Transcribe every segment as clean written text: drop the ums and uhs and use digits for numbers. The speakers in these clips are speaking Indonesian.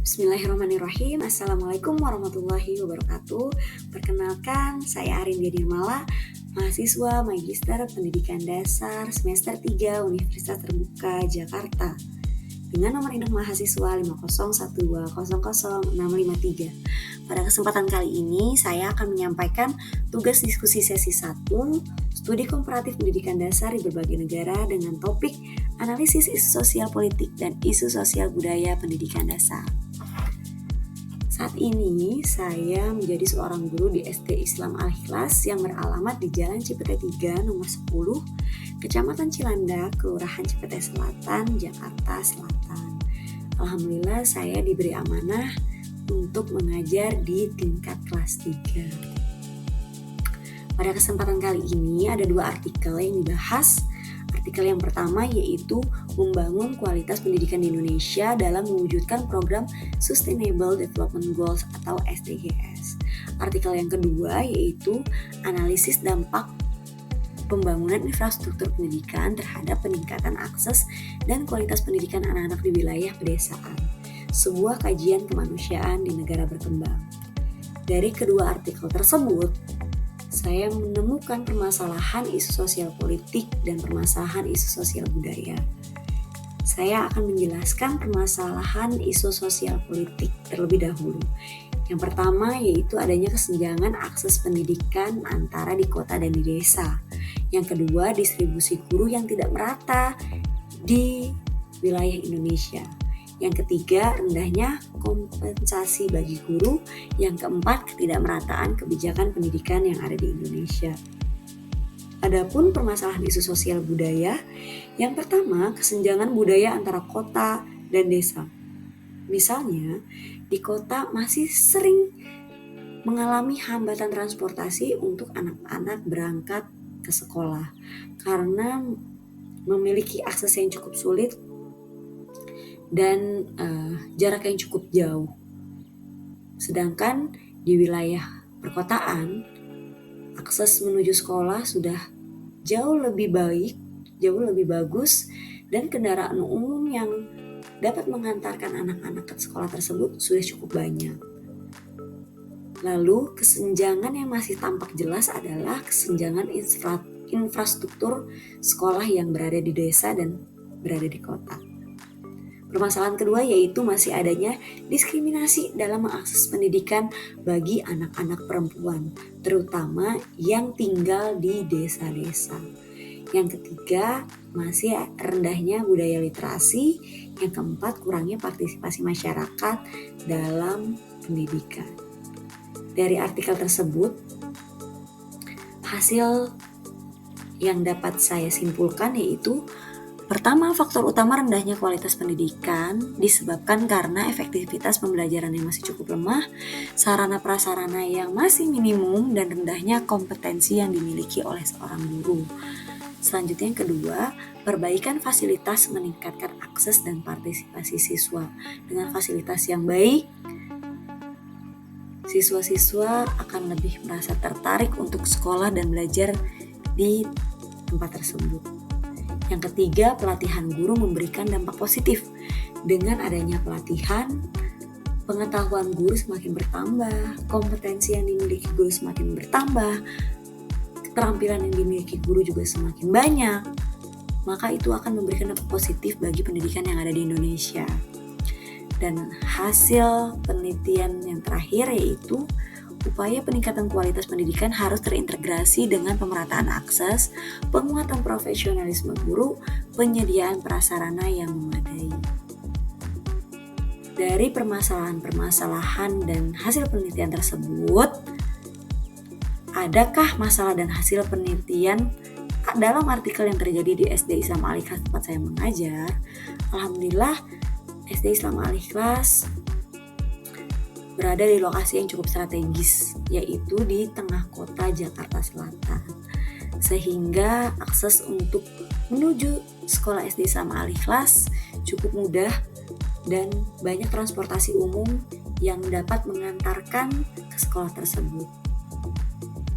Bismillahirrahmanirrahim. Assalamualaikum warahmatullahi wabarakatuh. Perkenalkan, saya Arindia Nirmala, mahasiswa Magister Pendidikan Dasar semester 3 Universitas Terbuka Jakarta dengan nomor induk mahasiswa 501200653. Pada kesempatan kali ini, saya akan menyampaikan tugas diskusi sesi 1, studi komparatif pendidikan dasar di berbagai negara dengan topik analisis isu sosial politik dan isu sosial budaya pendidikan dasar. Saat ini saya menjadi seorang guru di SD Islam Al-Ikhlas yang beralamat di Jalan Cipete 3 nomor 10, Kecamatan Cilandak, Kelurahan Cipete Selatan, Jakarta Selatan. Alhamdulillah saya diberi amanah untuk mengajar di tingkat kelas 3. Pada kesempatan kali ini ada 2 artikel yang dibahas. Artikel yang pertama yaitu membangun kualitas pendidikan di Indonesia dalam mewujudkan program Sustainable Development Goals atau SDGs. Artikel yang kedua yaitu analisis dampak pembangunan infrastruktur pendidikan terhadap peningkatan akses dan kualitas pendidikan anak-anak di wilayah pedesaan. Sebuah kajian kemanusiaan di negara berkembang. Dari kedua artikel tersebut, saya menemukan permasalahan isu sosial politik dan permasalahan isu sosial budaya. Saya akan menjelaskan permasalahan isu sosial politik terlebih dahulu. Yang pertama yaitu adanya kesenjangan akses pendidikan antara di kota dan di desa. Yang kedua, distribusi guru yang tidak merata di wilayah Indonesia. Yang ketiga, rendahnya kompensasi bagi guru. Yang keempat, ketidakmerataan kebijakan pendidikan yang ada di Indonesia. Adapun permasalahan isu sosial budaya, yang pertama, kesenjangan budaya antara kota dan desa. Misalnya, di kota masih sering mengalami hambatan transportasi untuk anak-anak berangkat ke sekolah karena memiliki akses yang cukup sulit dan jarak yang cukup jauh. Sedangkan di wilayah perkotaan, akses menuju sekolah sudah jauh lebih baik, jauh lebih bagus, dan kendaraan umum yang dapat mengantarkan anak-anak ke sekolah tersebut sudah cukup banyak. Lalu kesenjangan yang masih tampak jelas adalah kesenjangan infrastruktur sekolah yang berada di desa dan berada di kota. Permasalahan kedua yaitu masih adanya diskriminasi dalam mengakses pendidikan bagi anak-anak perempuan, terutama yang tinggal di desa-desa. Yang ketiga, masih rendahnya budaya literasi. Yang keempat, kurangnya partisipasi masyarakat dalam pendidikan. Dari artikel tersebut, hasil yang dapat saya simpulkan yaitu pertama, faktor utama rendahnya kualitas pendidikan disebabkan karena efektivitas pembelajaran yang masih cukup lemah, sarana prasarana yang masih minimum, dan rendahnya kompetensi yang dimiliki oleh seorang guru. Selanjutnya yang kedua, perbaikan fasilitas meningkatkan akses dan partisipasi siswa. Dengan fasilitas yang baik, siswa-siswa akan lebih merasa tertarik untuk sekolah dan belajar di tempat tersebut. Yang ketiga, pelatihan guru memberikan dampak positif. Dengan adanya pelatihan, pengetahuan guru semakin bertambah, kompetensi yang dimiliki guru semakin bertambah, keterampilan yang dimiliki guru juga semakin banyak. Maka itu akan memberikan dampak positif bagi pendidikan yang ada di Indonesia. Dan hasil penelitian yang terakhir yaitu upaya peningkatan kualitas pendidikan harus terintegrasi dengan pemerataan akses, penguatan profesionalisme guru, penyediaan prasarana yang memadai. Dari permasalahan-permasalahan dan hasil penelitian tersebut, adakah masalah dan hasil penelitian dalam artikel yang terjadi di SD Islam Al-Ikhlas tempat saya mengajar? Alhamdulillah, SD Islam Al-Ikhlas berada di lokasi yang cukup strategis, yaitu di tengah kota Jakarta Selatan. Sehingga akses untuk menuju sekolah SD Islam Al-Ikhlas cukup mudah dan banyak transportasi umum yang dapat mengantarkan ke sekolah tersebut.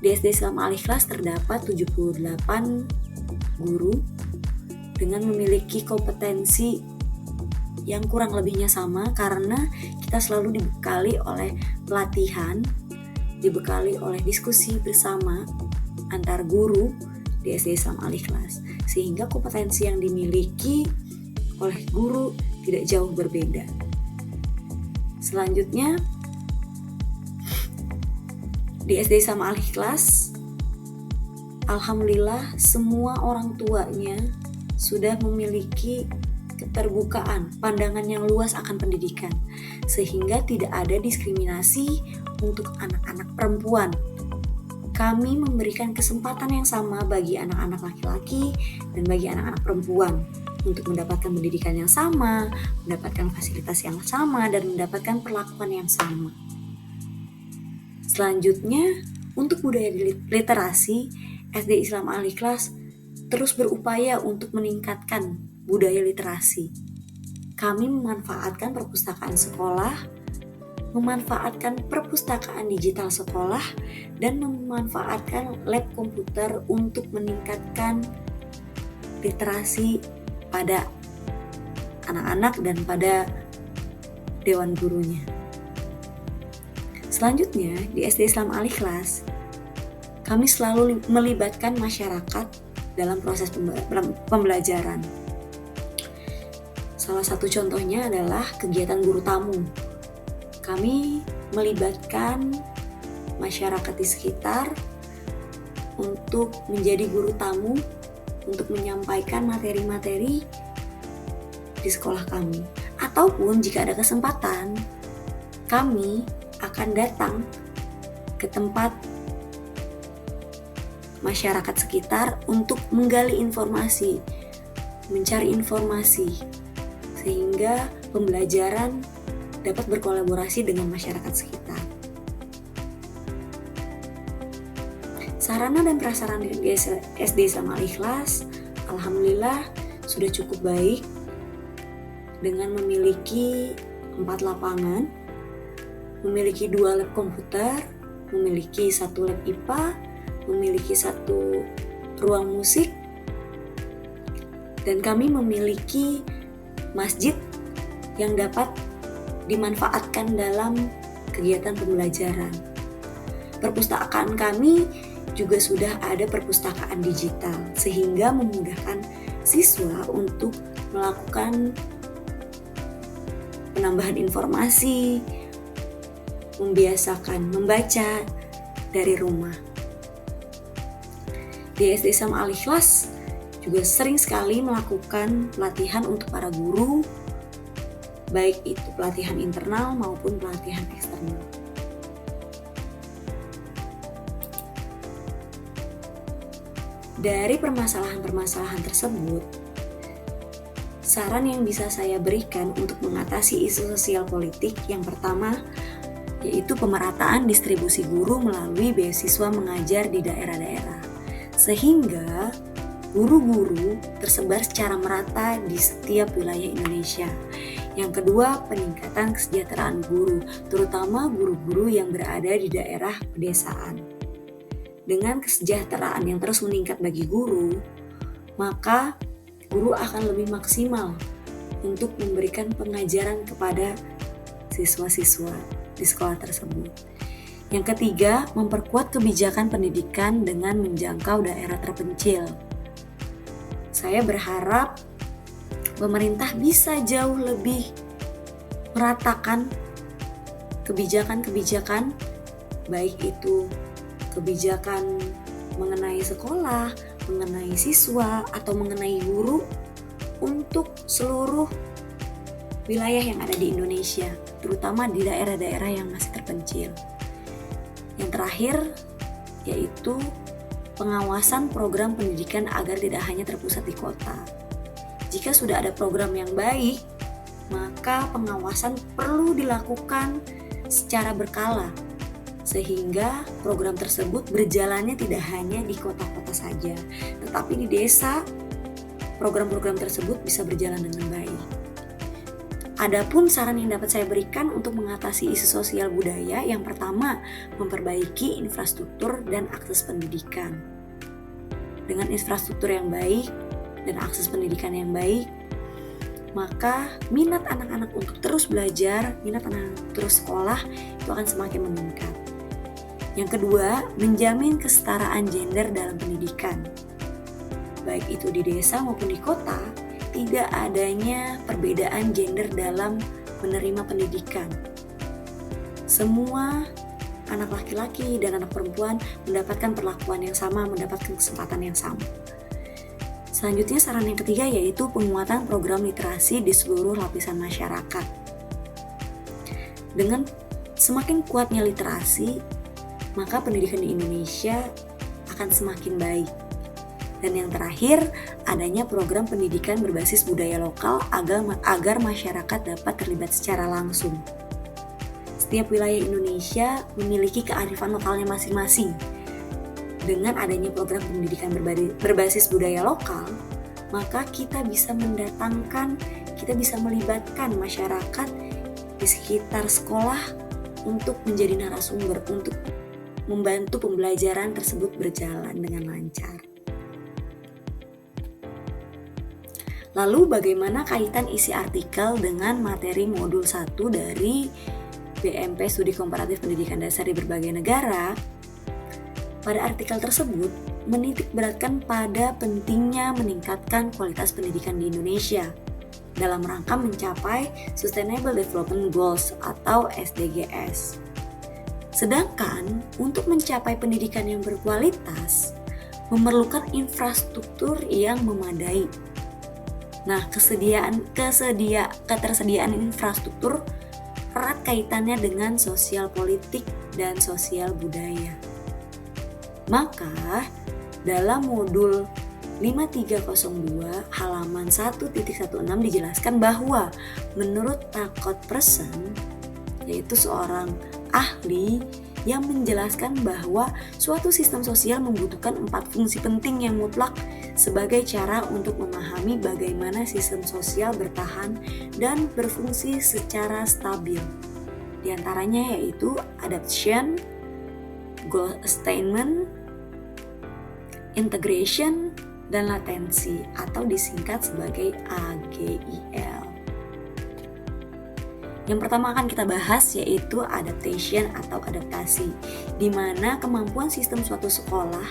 Di SD Islam Al-Ikhlas terdapat 78 guru dengan memiliki kompetensi yang kurang lebihnya sama karena kita selalu dibekali oleh pelatihan, dibekali oleh diskusi bersama antar guru di SD Islam Al-Ikhlas, sehingga kompetensi yang dimiliki oleh guru tidak jauh berbeda. Selanjutnya, di SD Islam Al-Ikhlas, alhamdulillah semua orang tuanya sudah memiliki keterbukaan, pandangan yang luas akan pendidikan, sehingga tidak ada diskriminasi untuk anak-anak perempuan. Kami memberikan kesempatan yang sama bagi anak-anak laki-laki dan bagi anak-anak perempuan untuk mendapatkan pendidikan yang sama, mendapatkan fasilitas yang sama, dan mendapatkan perlakuan yang sama. Selanjutnya, untuk budaya literasi, SD Islam Al-Ikhlas terus berupaya untuk meningkatkan budaya literasi. Kami memanfaatkan perpustakaan sekolah, memanfaatkan perpustakaan digital sekolah, dan memanfaatkan lab komputer untuk meningkatkan literasi pada anak-anak dan pada dewan gurunya. Selanjutnya, di SD Islam Al-Ikhlas, kami selalu melibatkan masyarakat dalam proses pembelajaran. Salah satu contohnya adalah kegiatan guru tamu. Kami melibatkan masyarakat di sekitar untuk menjadi guru tamu, untuk menyampaikan materi-materi di sekolah kami. Ataupun jika ada kesempatan, kami akan datang ke tempat masyarakat sekitar untuk menggali informasi, mencari informasi, sehingga pembelajaran dapat berkolaborasi dengan masyarakat sekitar. Sarana dan prasarana di SD Islam Al-Ikhlas, alhamdulillah sudah cukup baik dengan memiliki 4 lapangan, memiliki 2 lab komputer, memiliki 1 lab IPA, memiliki 1 ruang musik, dan kami memiliki masjid yang dapat dimanfaatkan dalam kegiatan pembelajaran. Perpustakaan kami juga sudah ada perpustakaan digital, sehingga memudahkan siswa untuk melakukan penambahan informasi, membiasakan membaca dari rumah. Di SD Islam Al-Ikhlas juga sering sekali melakukan pelatihan untuk para guru, baik itu pelatihan internal maupun pelatihan eksternal. Dari permasalahan-permasalahan tersebut, saran yang bisa saya berikan untuk mengatasi isu sosial politik yang pertama yaitu pemerataan distribusi guru melalui beasiswa mengajar di daerah-daerah, sehingga guru-guru tersebar secara merata di setiap wilayah Indonesia. Yang kedua, peningkatan kesejahteraan guru, terutama guru-guru yang berada di daerah pedesaan. Dengan kesejahteraan yang terus meningkat bagi guru, maka guru akan lebih maksimal untuk memberikan pengajaran kepada siswa-siswa di sekolah tersebut. Yang ketiga, memperkuat kebijakan pendidikan dengan menjangkau daerah terpencil. Saya berharap pemerintah bisa jauh lebih meratakan kebijakan-kebijakan, baik itu kebijakan mengenai sekolah, mengenai siswa, atau mengenai guru untuk seluruh wilayah yang ada di Indonesia, terutama di daerah-daerah yang masih terpencil. Yang terakhir, yaitu pengawasan program pendidikan agar tidak hanya terpusat di kota. Jika sudah ada program yang baik, maka pengawasan perlu dilakukan secara berkala, sehingga program tersebut berjalannya tidak hanya di kota-kota saja, tetapi di desa, program-program tersebut bisa berjalan dengan baik. Adapun saran yang dapat saya berikan untuk mengatasi isu sosial budaya, yang pertama, memperbaiki infrastruktur dan akses pendidikan. Dengan infrastruktur yang baik dan akses pendidikan yang baik, maka minat anak-anak untuk terus belajar, minat anak-anak terus sekolah itu akan semakin meningkat. Yang kedua, menjamin kesetaraan gender dalam pendidikan. Baik itu di desa maupun di kota, tidak adanya perbedaan gender dalam menerima pendidikan. Semua anak laki-laki dan anak perempuan mendapatkan perlakuan yang sama, mendapatkan kesempatan yang sama. Selanjutnya, saran yang ketiga yaitu penguatan program literasi di seluruh lapisan masyarakat. Dengan semakin kuatnya literasi, maka pendidikan di Indonesia akan semakin baik. Dan yang terakhir, adanya program pendidikan berbasis budaya lokal agar masyarakat dapat terlibat secara langsung. Setiap wilayah Indonesia memiliki kearifan lokalnya masing-masing. Dengan adanya program pendidikan berbasis budaya lokal, maka kita bisa melibatkan masyarakat di sekitar sekolah untuk menjadi narasumber, untuk membantu pembelajaran tersebut berjalan dengan lancar. Lalu bagaimana kaitan isi artikel dengan materi modul 1 dari BMP Studi Komparatif Pendidikan Dasar di Berbagai Negara? Pada artikel tersebut menitikberatkan pada pentingnya meningkatkan kualitas pendidikan di Indonesia dalam rangka mencapai Sustainable Development Goals atau SDGs. Sedangkan untuk mencapai pendidikan yang berkualitas memerlukan infrastruktur yang memadai. Nah, ketersediaan infrastruktur erat kaitannya dengan sosial politik dan sosial budaya. Maka, dalam modul 5302 halaman 1.16 dijelaskan bahwa menurut Takot Person, yaitu seorang ahli yang menjelaskan bahwa suatu sistem sosial membutuhkan 4 fungsi penting yang mutlak sebagai cara untuk memahami bagaimana sistem sosial bertahan dan berfungsi secara stabil. Di antaranya yaitu adaptation, goal attainment, integration, dan latensi atau disingkat sebagai AGIL. Yang pertama akan kita bahas yaitu adaptation atau adaptasi, di mana kemampuan sistem suatu sekolah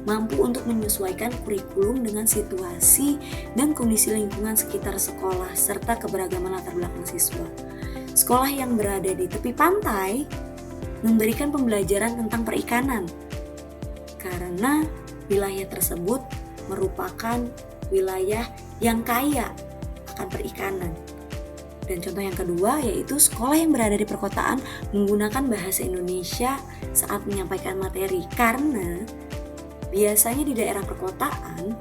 mampu untuk menyesuaikan kurikulum dengan situasi dan kondisi lingkungan sekitar sekolah serta keberagaman latar belakang siswa. Sekolah yang berada di tepi pantai memberikan pembelajaran tentang perikanan karena wilayah tersebut merupakan wilayah yang kaya akan perikanan. Dan contoh yang kedua yaitu sekolah yang berada di perkotaan menggunakan bahasa Indonesia saat menyampaikan materi, karena biasanya di daerah perkotaan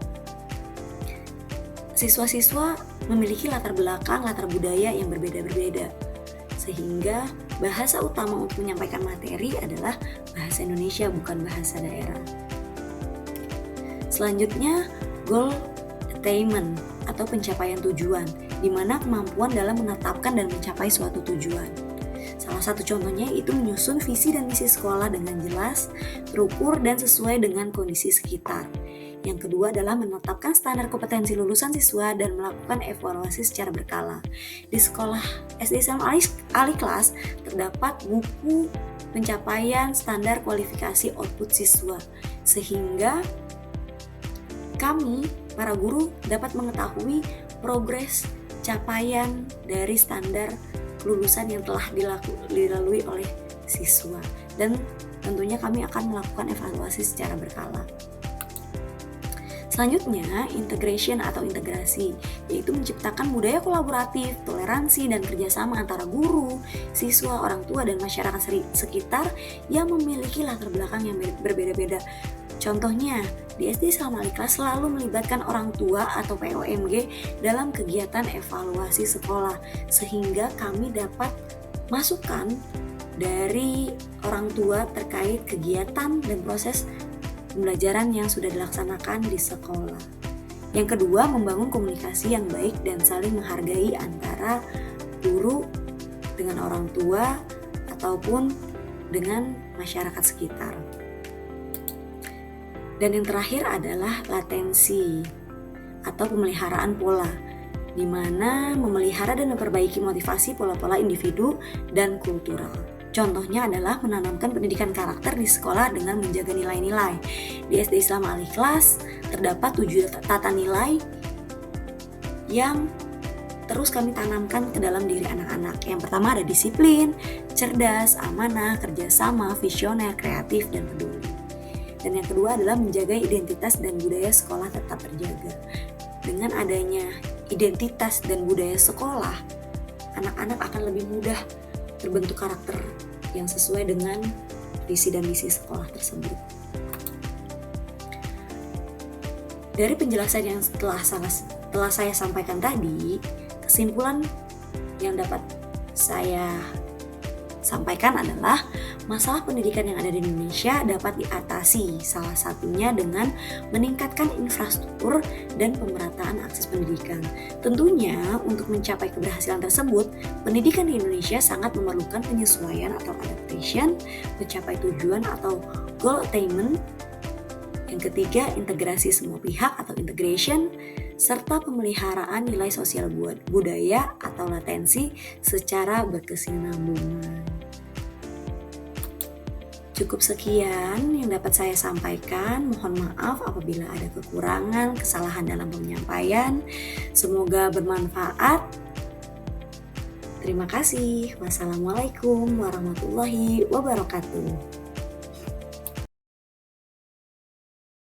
siswa-siswa memiliki latar belakang, latar budaya yang berbeda-berbeda, sehingga bahasa utama untuk menyampaikan materi adalah bahasa Indonesia, bukan bahasa daerah. Selanjutnya, goal attainment atau pencapaian tujuan, di mana kemampuan dalam menetapkan dan mencapai suatu tujuan. Salah satu contohnya itu menyusun visi dan misi sekolah dengan jelas, terukur, dan sesuai dengan kondisi sekitar. Yang kedua adalah menetapkan standar kompetensi lulusan siswa dan melakukan evaluasi secara berkala. Di sekolah SD SMA Aliklas terdapat buku pencapaian standar kualifikasi output siswa, sehingga kami, para guru, dapat mengetahui progres capaian dari standar kelulusan yang telah dilalui oleh siswa, dan tentunya kami akan melakukan evaluasi secara berkala. Selanjutnya, integration atau integrasi, yaitu menciptakan budaya kolaboratif, toleransi, dan kerjasama antara guru, siswa, orang tua, dan masyarakat sekitar yang memiliki latar belakang yang berbeda-beda. Contohnya, di SD Salma Aliklas selalu melibatkan orang tua atau POMG dalam kegiatan evaluasi sekolah, sehingga kami dapat masukan dari orang tua terkait kegiatan dan proses pembelajaran yang sudah dilaksanakan di sekolah. Yang kedua, membangun komunikasi yang baik dan saling menghargai antara guru dengan orang tua ataupun dengan masyarakat sekitar. Dan yang terakhir adalah latensi atau pemeliharaan pola, di mana memelihara dan memperbaiki motivasi pola-pola individu dan kultural. Contohnya adalah menanamkan pendidikan karakter di sekolah dengan menjaga nilai-nilai. Di SD Islam Al-Ikhlas terdapat 7 tata nilai yang terus kami tanamkan ke dalam diri anak-anak. Yang pertama ada disiplin, cerdas, amanah, kerjasama, visioner, kreatif, dan peduli. Dan yang kedua adalah menjaga identitas dan budaya sekolah tetap terjaga. Dengan adanya identitas dan budaya sekolah, anak-anak akan lebih mudah terbentuk karakter yang sesuai dengan visi dan misi sekolah tersebut. Dari penjelasan yang telah saya sampaikan tadi, kesimpulan yang dapat saya sampaikan adalah masalah pendidikan yang ada di Indonesia dapat diatasi, salah satunya dengan meningkatkan infrastruktur dan pemerataan akses pendidikan. Tentunya untuk mencapai keberhasilan tersebut, pendidikan di Indonesia sangat memerlukan penyesuaian atau adaptation, mencapai tujuan atau goal attainment. Yang ketiga, integrasi semua pihak atau integration, serta pemeliharaan nilai sosial budaya atau latensi secara berkesinambungan. Cukup sekian yang dapat saya sampaikan. Mohon maaf apabila ada kekurangan, kesalahan dalam penyampaian. Semoga bermanfaat. Terima kasih. Wassalamualaikum warahmatullahi wabarakatuh.